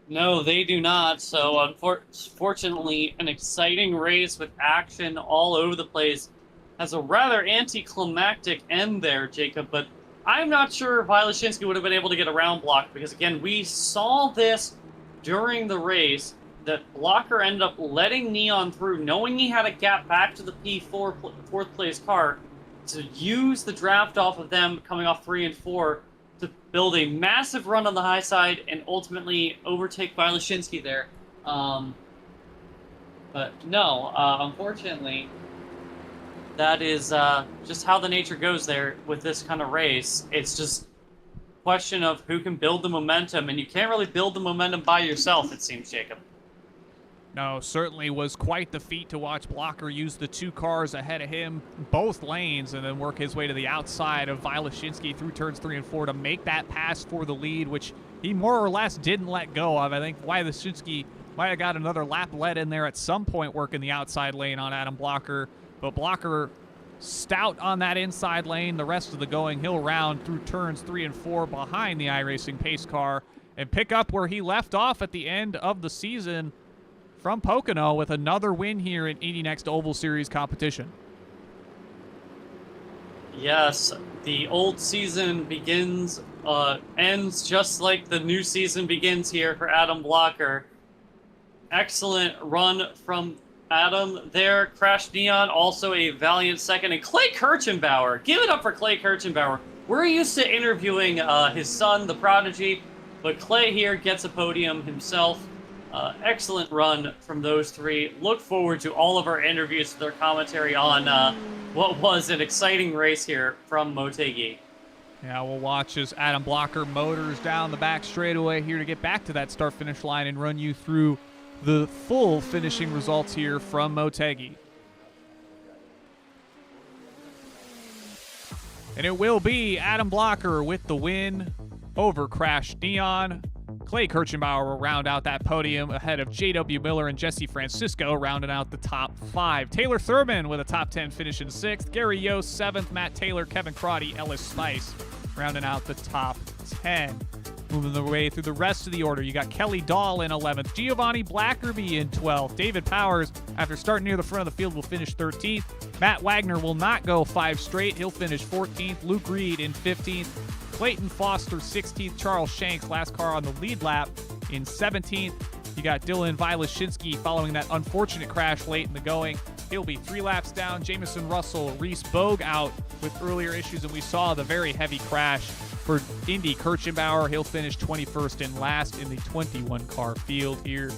Speaker 2: No, they do not. So, unfortunately, an exciting race with action all over the place has a rather anticlimactic end there, Jacob. But I'm not sure Vilashinsky would have been able to get around Block because, again, we saw this during the race that Blocker ended up letting Neon through, knowing he had a gap back to the P4 fourth place car, to use the draft off of them coming off 3 and 4 to build a massive run on the high side and ultimately overtake Vilashinsky there. But no, unfortunately, that is just how the nature goes there with this kind of race. It's just a question of who can build the momentum, and you can't really build the momentum by yourself, it seems, Jacob.
Speaker 1: No, certainly was quite the feat to watch Blocker use the 2 cars ahead of him, both lanes, and then work his way to the outside of Vilashinsky through turns 3 and 4 to make that pass for the lead, which he more or less didn't let go of. I think Vilashinsky might have got another lap let in there at some point working the outside lane on Adam Blocker, but Blocker stout on that inside lane. The rest of the going, he'll round through turns 3 and 4 behind the iRacing pace car and pick up where he left off at the end of the season from Pocono with another win here in Indy NXT Oval Series competition.
Speaker 2: Yes, the old season begins, ends just like the new season begins here for Adam Blocker. Excellent run from Adam there. Crash Neon, also a valiant second. And Clay Kirchenbauer, give it up for Clay Kirchenbauer. We're used to interviewing his son, the prodigy, but Clay here gets a podium himself. Excellent run from those 3. Look forward to all of our interviews with their commentary on what was an exciting race here from Motegi.
Speaker 1: Yeah, we'll watch as Adam Blocker motors down the back straightaway here to get back to that start-finish line and run you through the full finishing results here from Motegi. And it will be Adam Blocker with the win over Crash Neon. Clay Kirchenbauer will round out that podium ahead of J.W. Miller and Jesse Francisco, rounding out the top 5. Taylor Thurman with a top 10 finish in 6th. Gary Yost 7th. Matt Taylor, Kevin Crotty, Ellis Spice rounding out the top 10. Moving their way through the rest of the order, you got Kelly Dahl in 11th. Giovanni Blackerby in 12th. David Powers, after starting near the front of the field, will finish 13th. Matt Wagner will not go 5 straight. He'll finish 14th. Luke Reed in 15th. Clayton Foster 16th. Charles Shanks, last car on the lead lap, in 17th. You got Dylan Vilashinsky following that unfortunate crash late in the going. He'll be 3 laps down. Jamison Russell, Reese Bogue out with earlier issues, and we saw the very heavy crash for Indy Kirchenbauer. He'll finish 21st and last in the 21-car field here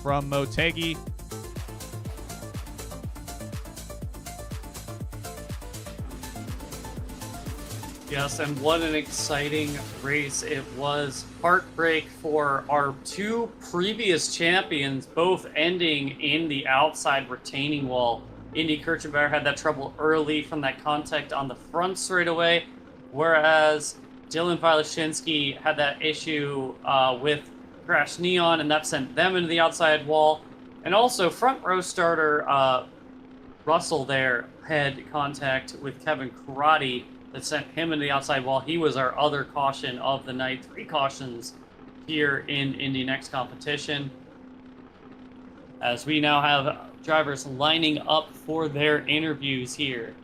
Speaker 1: from Motegi.
Speaker 2: Yes, and what an exciting race it was. Heartbreak for our 2 previous champions, both ending in the outside retaining wall. Indy Kirchenbauer had that trouble early from that contact on the front straightaway, whereas Dylan Vilashinsky had that issue with Crash Neon, and that sent them into the outside wall. And also, front row starter Russell there had contact with Kevin Karate that sent him into the outside wall. He was our other caution of the night. 3 cautions here in Indy NXT competition. As we now have drivers lining up for their interviews here.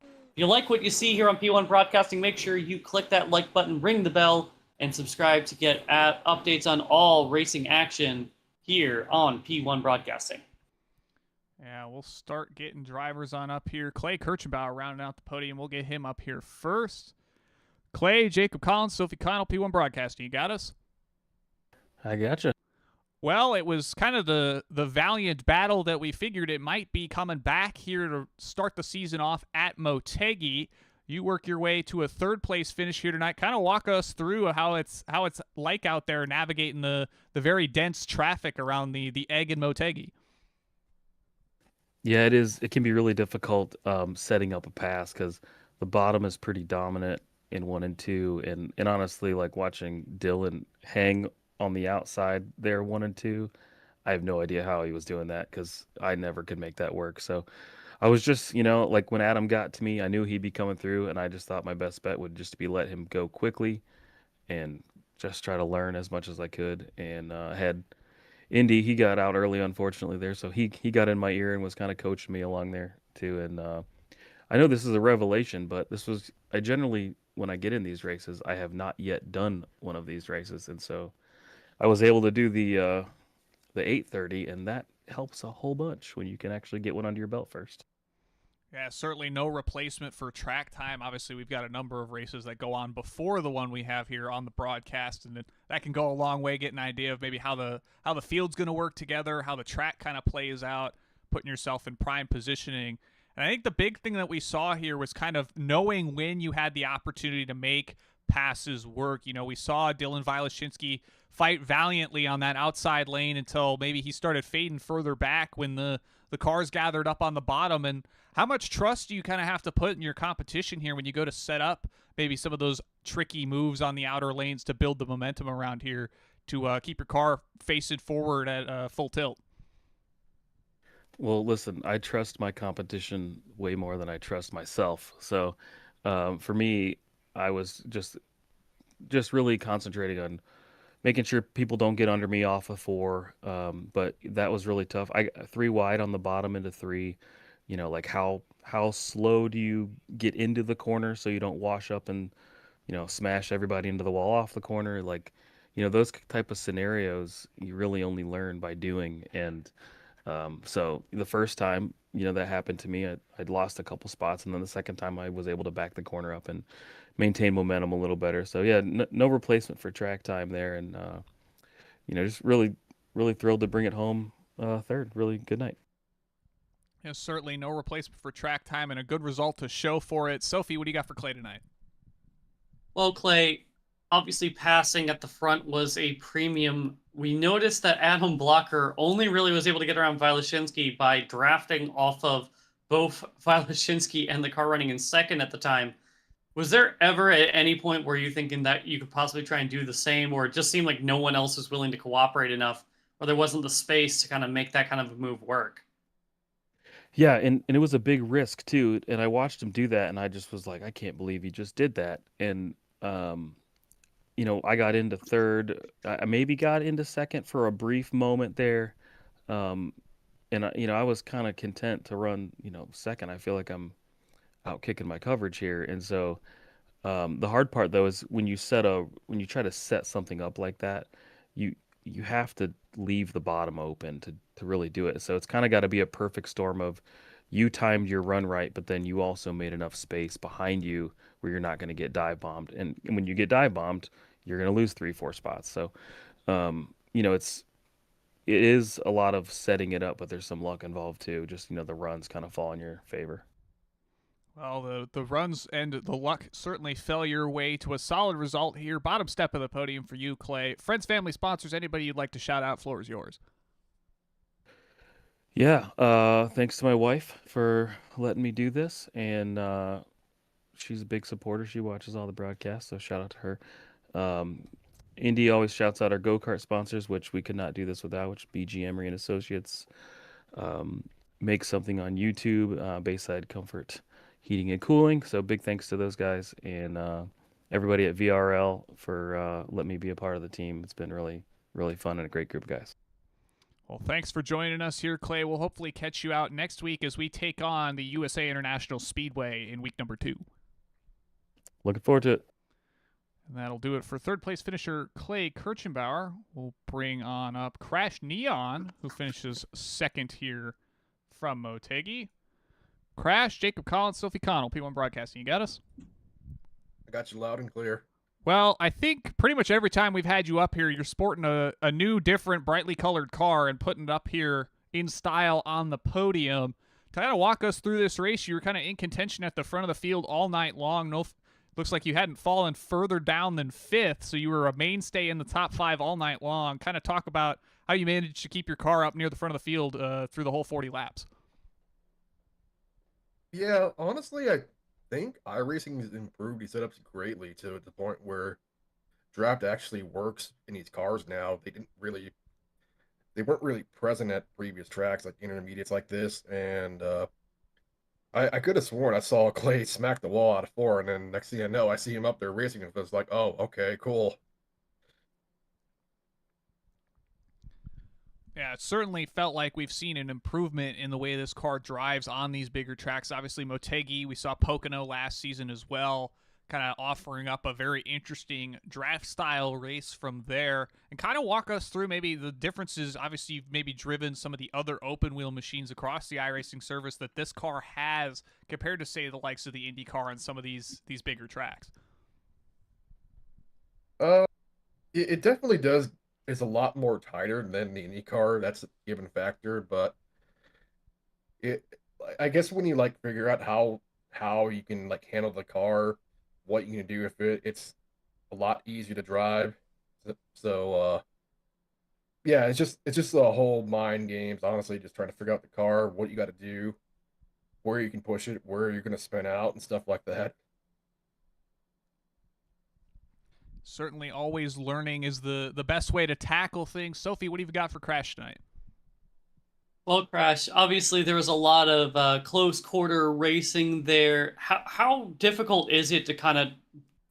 Speaker 2: If you like what you see here on P1 Broadcasting, make sure you click that like button, ring the bell, and subscribe to get updates on all racing action here on P1 Broadcasting.
Speaker 1: Yeah, we'll start getting drivers on up here. Clay Kirchenbauer rounding out the podium. We'll get him up here first. Clay, Jacob Collins, Sophie Connell, P1 Broadcasting. You got us?
Speaker 4: I gotcha.
Speaker 1: Well, it was kind of the valiant battle that we figured it might be coming back here to start the season off at Motegi. You work your way to a 3rd place finish here tonight. Kind of walk us through how it's like out there navigating the very dense traffic around the egg in Motegi.
Speaker 4: Yeah, it is. It can be really difficult setting up a pass because the bottom is pretty dominant in 1 and 2, and honestly, like watching Dylan hang on the outside there 1 and 2, I have no idea how he was doing that because I never could make that work. So I was just, like when Adam got to me, I knew he'd be coming through, and I just thought my best bet would just be let him go quickly and just try to learn as much as I could. And had Indy, he got out early, unfortunately, there, so he got in my ear and was kind of coaching me along there too. And I know this is a revelation, but I generally, when I get in these races, I have not yet done one of these races, and so I was able to do the 830, and that helps a whole bunch when you can actually get one under your belt first.
Speaker 1: Yeah, certainly no replacement for track time. Obviously, we've got a number of races that go on before the one we have here on the broadcast, and that can go a long way, get an idea of maybe how the field's going to work together, how the track kind of plays out, putting yourself in prime positioning. And I think the big thing that we saw here was kind of knowing when you had the opportunity to make passes work. We saw Dylan Vilashinsky fight valiantly on that outside lane until maybe he started fading further back when the cars gathered up on the bottom. And how much trust do you kind of have to put in your competition here when you go to set up maybe some of those tricky moves on the outer lanes to build the momentum around here to keep your car facing forward at full tilt?
Speaker 4: Well, listen, I trust my competition way more than I trust myself. So for me, I was just really concentrating on making sure people don't get under me off of 4. But that was really tough. I got 3 wide on the bottom into 3. Like how slow do you get into the corner so you don't wash up and smash everybody into the wall off the corner? Like those type of scenarios you really only learn by doing. And so the first time that happened to me, I'd lost a couple spots, and then the second time I was able to back the corner up and maintain momentum a little better. So yeah, no replacement for track time there, and just really thrilled to bring it home 3rd. Really good night.
Speaker 1: Yeah, certainly no replacement for track time and a good result to show for it. Sophie, what do you got for Clay tonight?
Speaker 2: Well, Clay, obviously passing at the front was a premium. We noticed that Adam Blocker only really was able to get around Vilashinsky by drafting off of both Vilashinsky and the car running in 2nd at the time. Was there ever at any point where you thinking that you could possibly try and do the same, or it just seemed like no one else was willing to cooperate enough, or there wasn't the space to kind of make that kind of a move work?
Speaker 4: Yeah, and it was a big risk too. And I watched him do that, and I just was like, I can't believe he just did that. And I got into 3rd. I maybe got into 2nd for a brief moment there. And I was kind of content to run 2nd. I feel like I'm out kicking my coverage here. And so the hard part though is when you try to set something up like that, you have to leave the bottom open to really do it. So it's kind of got to be a perfect storm of you timed your run right, but then you also made enough space behind you where you're not going to get dive bombed. And when you get dive bombed, you're going to lose 3-4 spots. So, it is a lot of setting it up, but there's some luck involved too. Just, the runs kind of fall in your favor.
Speaker 1: Well, the runs and the luck certainly fell your way to a solid result here. Bottom step of the podium for you, Clay. Friends, family, sponsors, anybody you'd like to shout out, floor is yours.
Speaker 4: Yeah, thanks to my wife for letting me do this, and she's a big supporter. She watches all the broadcasts, so shout out to her. Indy always shouts out our go-kart sponsors, which we could not do this without, which BG Emery and Associates. Make something on YouTube, Bayside Comfort Heating and Cooling. So big thanks to those guys and everybody at VRL for letting me be a part of the team. It's been really, really fun and a great group of guys.
Speaker 1: Well, thanks for joining us here, Clay. We'll hopefully catch you out next week as we take on the USA International Speedway in week number 2.
Speaker 4: Looking forward to it.
Speaker 1: And that'll do it for third place finisher Clay Kirchenbauer. We'll bring on up Crash Neon, who finishes second here from Motegi. Crash, Jacob Collins, Sophie Connell, P1 Broadcasting. You got us?
Speaker 5: I got you loud and clear.
Speaker 1: Well, I think pretty much every time we've had you up here, you're sporting a new, different, brightly colored car and putting it up here in style on the podium. To kind of walk us through this race, you were kind of in contention at the front of the field all night long. Looks like you hadn't fallen further down than 5th, so you were a mainstay in the top 5 all night long. Kind of talk about how you managed to keep your car up near the front of the field through the whole 40 laps.
Speaker 5: Yeah, honestly, I think iRacing has improved these setups greatly to the point where draft actually works in these cars now. They weren't really present at previous tracks like intermediates like this, and I could have sworn I saw Clay smack the wall out of 4, and then next thing I know, I see him up there racing, and it was like, oh, okay, cool.
Speaker 1: Yeah, it certainly felt like we've seen an improvement in the way this car drives on these bigger tracks. Obviously, Motegi, we saw Pocono last season as well, kind of offering up a very interesting draft-style race from there. And kind of walk us through maybe the differences. Obviously, you've maybe driven some of the other open-wheel machines across the iRacing service that this car has compared to, say, the likes of the IndyCar on some of these bigger tracks.
Speaker 5: It definitely does. Is a lot more tighter than the IndyCar. That's a given factor, but I guess when you like figure out how you can like handle the car, what you can do with it, it's a lot easier to drive. So yeah, it's just a whole mind games. Honestly, just trying to figure out the car, what you got to do, where you can push it, where you're gonna spin out, and stuff like that.
Speaker 1: Certainly always learning is the best way to tackle things. Sophie, what have you got for Crash tonight?
Speaker 2: Well, Crash, obviously there was a lot of close quarter racing there. How difficult is it to kind of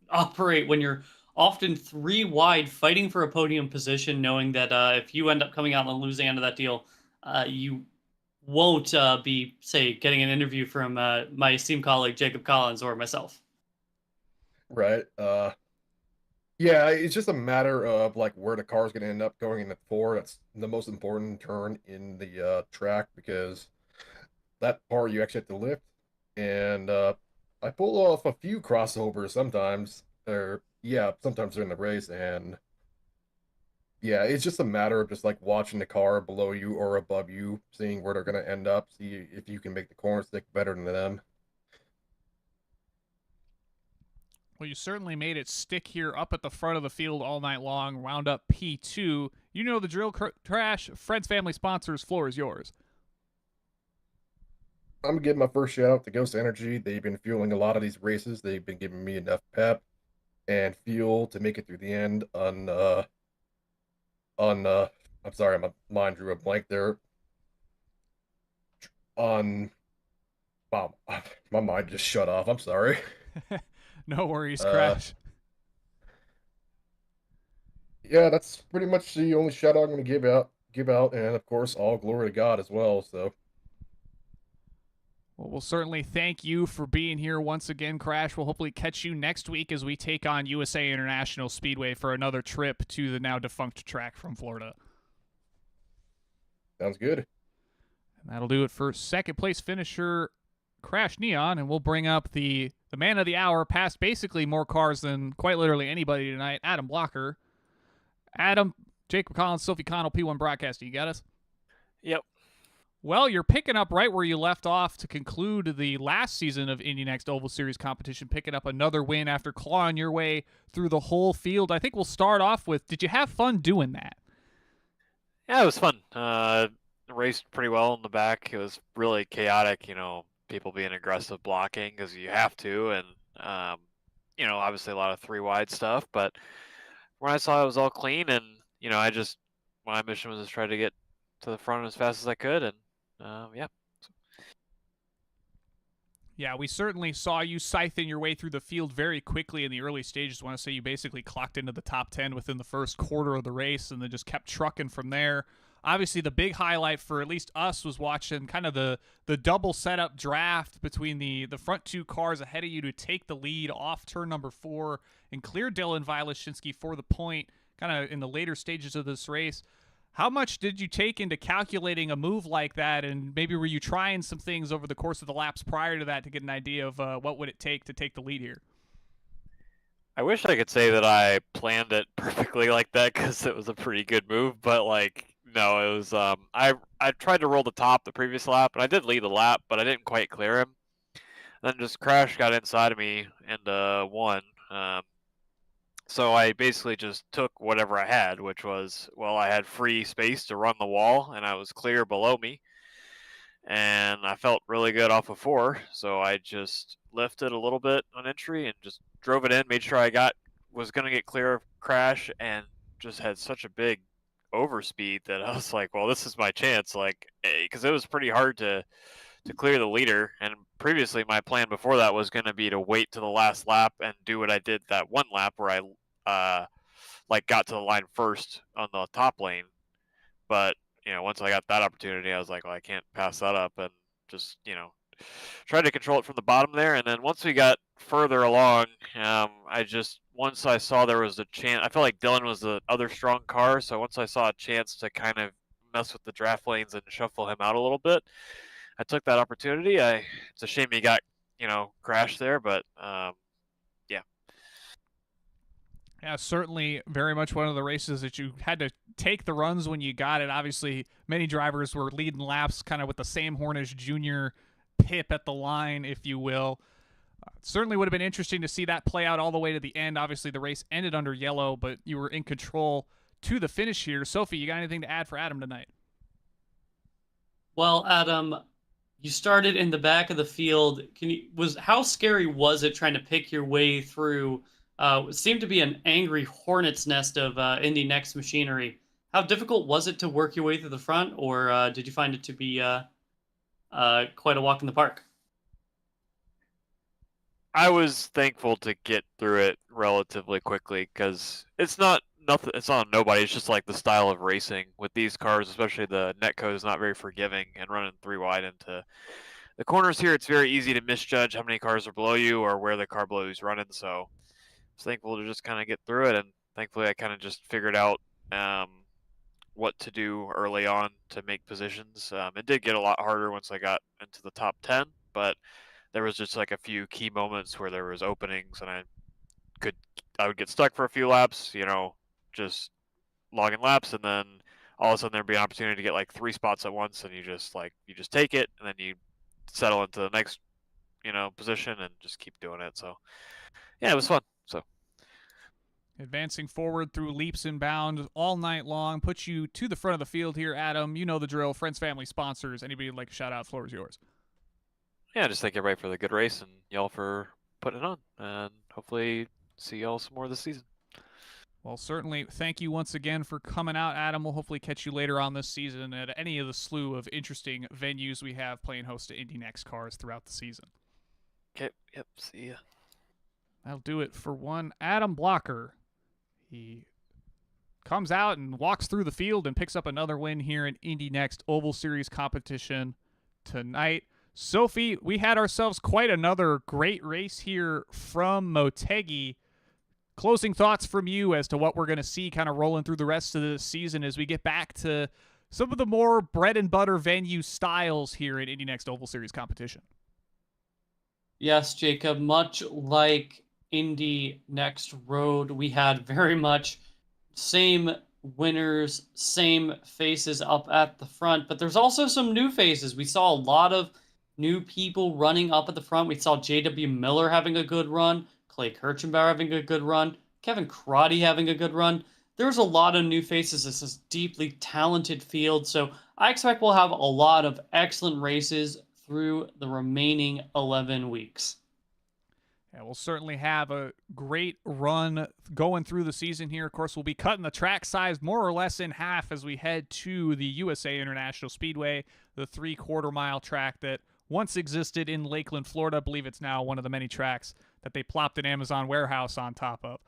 Speaker 2: operate when you're often 3 wide fighting for a podium position, knowing that if you end up coming out on the losing end of that deal, you won't be, say, getting an interview from my esteemed colleague Jacob Collins or myself?
Speaker 5: Right. Yeah, it's just a matter of like where the car's going to end up going in the 4. That's the most important turn in the track, because that part you actually have to lift. And I pull off a few crossovers sometimes, or yeah, sometimes during the race. And yeah, it's just a matter of just like watching the car below you or above you, seeing where they're going to end up, see if you can make the corner stick better than them.
Speaker 1: Well, you certainly made it stick here up at the front of the field all night long, wound up P2. You know the drill, Crash. Friends, family, sponsors, floor is yours.
Speaker 5: I'm going to give my first shout out to Ghost Energy. They've been fueling a lot of these races. They've been giving me enough pep and fuel to make it through the end I'm sorry, my mind drew a blank there. Wow, my mind just shut off. I'm sorry.
Speaker 1: No worries, Crash.
Speaker 5: Yeah, that's pretty much the only shout out I'm going to give out, and of course, all glory to God as well. So,
Speaker 1: well, we'll certainly thank you for being here once again, Crash. We'll hopefully catch you next week as we take on USA International Speedway for another trip to the now defunct track from Florida.
Speaker 5: sounds good.
Speaker 1: And that'll do it for second place finisher Crash Neon, and we'll bring up the man of the hour, passed basically more cars than quite literally anybody tonight, Adam Blocker. Adam, Jacob Collins, Sophie Connell, P1 Broadcasting. You got us?
Speaker 6: Yep.
Speaker 1: Well, you're picking up right where you left off to conclude the last season of Indy NXT Oval Series competition, picking up another win after clawing your way through the whole field. I think we'll start off with, did you have fun doing that?
Speaker 6: Yeah, it was fun. Raced pretty well in the back. It was really chaotic, people being aggressive blocking because you have to, and Obviously a lot of 3 wide stuff, but when I saw it was all clean, and my mission was to try to get to the front as fast as I could, and yeah.
Speaker 1: Yeah, we certainly saw you scything your way through the field very quickly in the early stages. I want to say you basically clocked into the top 10 within the first quarter of the race and then just kept trucking from there. Obviously, the big highlight for at least us was watching kind of the double setup draft between the front 2 cars ahead of you to take the lead off turn number 4 and clear Dylan Vilashinsky for the point kind of in the later stages of this race. How much did you take into calculating a move like that, and maybe were you trying some things over the course of the laps prior to that to get an idea of what would it take to take the lead here?
Speaker 6: I wish I could say that I planned it perfectly like that, because it was a pretty good move, but no, it was I tried to roll the top the previous lap, and I did lead the lap, but I didn't quite clear him. Then just Crash got inside of me and won. So I basically just took whatever I had, which was, I had free space to run the wall, and I was clear below me. And I felt really good off of 4, so I just lifted a little bit on entry and just drove it in, made sure I was going to get clear of Crash, and just had such a big overspeed that I was like, well, this is my chance, because it was pretty hard to clear the leader. And previously my plan before that was going to be to wait to the last lap and do what I did that one lap where I got to the line first on the top lane. But once I got that opportunity, I was like, well, I can't pass that up, and just tried to control it from the bottom there. And then once we got further along, once I saw there was a chance, I felt like Dylan was the other strong car, so once I saw a chance to kind of mess with the draft lanes and shuffle him out a little bit, I took that opportunity. It's a shame he got, crashed there, but yeah.
Speaker 1: Yeah, certainly very much one of the races that you had to take the runs when you got it. Obviously, many drivers were leading laps kind of with the Sam Hornish Jr. pip at the line, if you will. Certainly would have been interesting to see that play out all the way to the end. Obviously, the race ended under yellow, but you were in control to the finish here. Sophie, you got anything to add for Adam tonight?
Speaker 2: Well, Adam, you started in the back of the field. How scary was it trying to pick your way through what seemed to be an angry hornet's nest of Indy NXT machinery? How difficult was it to work your way through the front, or did you find it to be quite a walk in the park?
Speaker 6: I was thankful to get through it relatively quickly, because it's not nothing. It's not nobody. It's just like the style of racing with these cars, especially the netcode is not very forgiving, and running 3 wide into the corners here, it's very easy to misjudge how many cars are below you or where the car below you is running. So I was thankful to just kind of get through it, and thankfully I kind of just figured out what to do early on to make positions. It did get a lot harder once I got into the top 10, but there was just like a few key moments where there was openings, and I would get stuck for a few laps, just logging laps, and then all of a sudden there'd be an opportunity to get like 3 spots at once, and you just take it, and then you settle into the next position and just keep doing it. So yeah, it was fun. So
Speaker 1: advancing forward through leaps and bounds all night long puts you to the front of the field here. Adam, you know the drill. Friends, family, sponsors. Anybody would like a shout out? Floor is yours.
Speaker 6: Yeah, just thank everybody for the good race, and y'all for putting it on, and hopefully see y'all some more this season.
Speaker 1: Well, certainly thank you once again for coming out, Adam. We'll hopefully catch you later on this season at any of the slew of interesting venues we have playing host to Indy NXT cars throughout the season.
Speaker 6: Okay, yep, see ya.
Speaker 1: That'll do it for one Adam Blocker. He comes out and walks through the field and picks up another win here in Indy NXT Oval Series competition tonight. Sophie, we had ourselves quite another great race here from MOTEGI. Closing thoughts from you as to what we're going to see kind of rolling through the rest of the season as we get back to some of the more bread and butter venue styles here in Indy NXT Oval Series competition.
Speaker 2: Yes, Jacob, much like Indy NXT Road, we had very much same winners, same faces up at the front, but there's also some new faces. We saw a lot of new people running up at the front. We saw J.W. Miller having a good run, Clay Kirchenbauer having a good run, Kevin Crotty having a good run. There's a lot of new faces. This is a deeply talented field, so I expect we'll have a lot of excellent races through the remaining 11 weeks.
Speaker 1: Yeah, we'll certainly have a great run going through the season here. Of course, we'll be cutting the track size more or less in half as we head to the USA International Speedway, the 3/4 mile track that once existed in Lakeland, Florida. I believe it's now one of the many tracks that they plopped an Amazon warehouse on top of.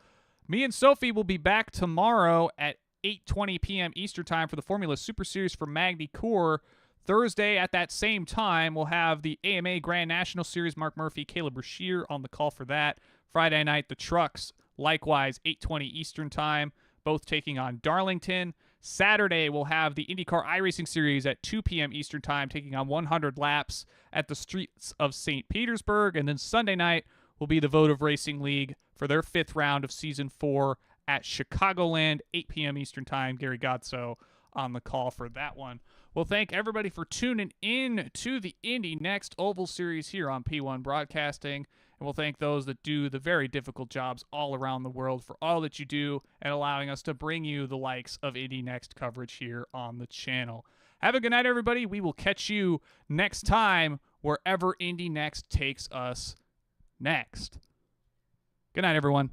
Speaker 1: Me and Sophie will be back tomorrow at 8:20 p.m. Eastern Time for the Formula Super Series for Magny Cours. Thursday at that same time, we'll have the AMA Grand National Series. Mark Murphy, Caleb Brashear on the call for that. Friday night, the trucks, likewise, 8:20 Eastern Time, both taking on Darlington. Saturday, we'll have the IndyCar iRacing Series at 2 p.m. Eastern Time, taking on 100 laps at the streets of St. Petersburg. And then Sunday night will be the Votive Racing League for their 5th round of Season 4 at Chicagoland, 8 p.m. Eastern Time. Gary Godso on the call for that one. Well, thank everybody for tuning in to the Indy NXT Oval Series here on P1 Broadcasting. And we'll thank those that do the very difficult jobs all around the world for all that you do and allowing us to bring you the likes of Indy NXT coverage here on the channel. Have a good night, everybody. We will catch you next time wherever Indy NXT takes us next. Good night, everyone.